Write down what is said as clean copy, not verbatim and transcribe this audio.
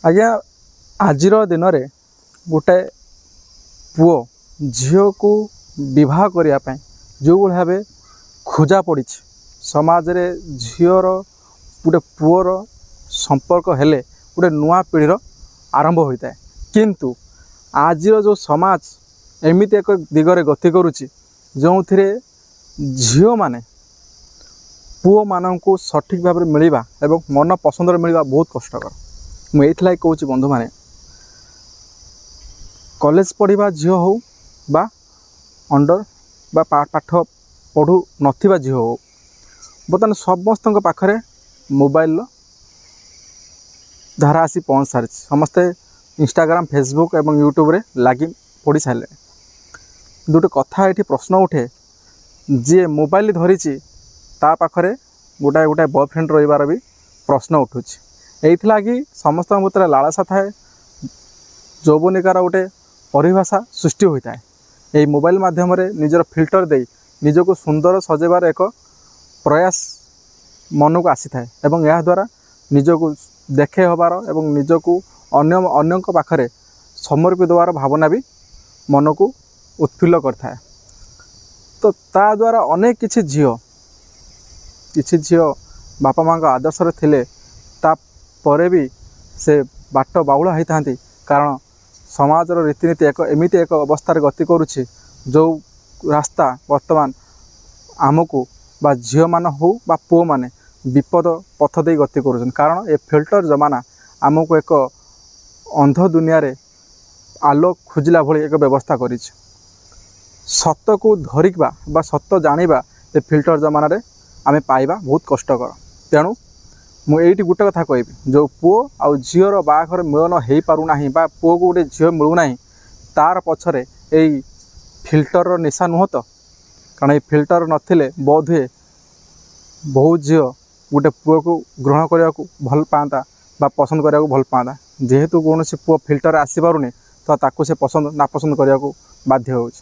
आज्ञा आजिर दिन में गोटे पुओ झील को विवाह करने जो भाव खोजा पड़ी समाज रे झीर गोटे पुओर संपर्क हेले गोटे नुआ पीढ़ीर आरंभ होता है। किंतु आज जो समाज एमती एक दिगरे गति करुच्ची जो थे झील माने पुओ मानू सठिक भाव में मिलवा एवं मन पसंद मिलवा बहुत कष्टकर। मुझे कहूँ बंधु मैंने कॉलेज पढ़ा झील हो बा अंडर बा पाठ पढ़ू नथिबा झील हो बर्तमान समस्त पाखरे मोबाइल धारा आसी पहुँच सारी समस्ते इंस्टाग्राम फेसबुक एवं यूट्यूब रे लगी पड़ सारे। गोटे कथा ये प्रश्न उठे जी मोबाइल धरी ता पाखरे गोटाए गोटाए बॉयफ्रेंड रही भी प्रश्न उठू यही समस्त भीतर लालसा थाए यौवनिकार गोटे परिभाषा सृष्टि होता है। यही मोबाइल माध्यम निजर फिल्टर दे निजक सुंदर सजेबार एक प्रयास मन को आसी थाए एवं यह द्वारा निजक देखे हबार एवं निजक अन्य पाखरे समर्पित देवार भावना भी मन को उत्फुल्ल करता है। तो ता द्वारा अनेक किछि झील बापा माँ का आदर्श थिले ता परे भी से बाट बाउला होता कारण समाजर रीतिनीति एक एमती एक अवस्था गति करुच्ची जो रास्ता वर्तमान आमको बा झील मान हो बा पुओ माने विपद पथ दे गति कर कारण ए फिल्टर जमाना आमको एक अंध दुनिया रे आलोक खोजिला भली एक व्यवस्था कर सत को धरिबा बा सत जानिबा ए फिल्टर जमाना रे आमे पाइबा बहुत कष्टकर। तेणु मुझे गोटे कथा कहबी जो पुओ आउ झीर बाहाघर मिलन हो पारुना बा पुओ को गोटे झील मिलूना तार पछरे यही फिल्टर निशा नुह तो कारण ये फिल्टर नथिले बोध हुए बहुत झील गोटे पुओ को ग्रहण करने को भल पाता बा पसंद करने को भल पाता जेहेतु कौन पुओ फिल्टर आसी पारुनी तो ताकू से पसंद नापसंद करने को बाध्य होउछि।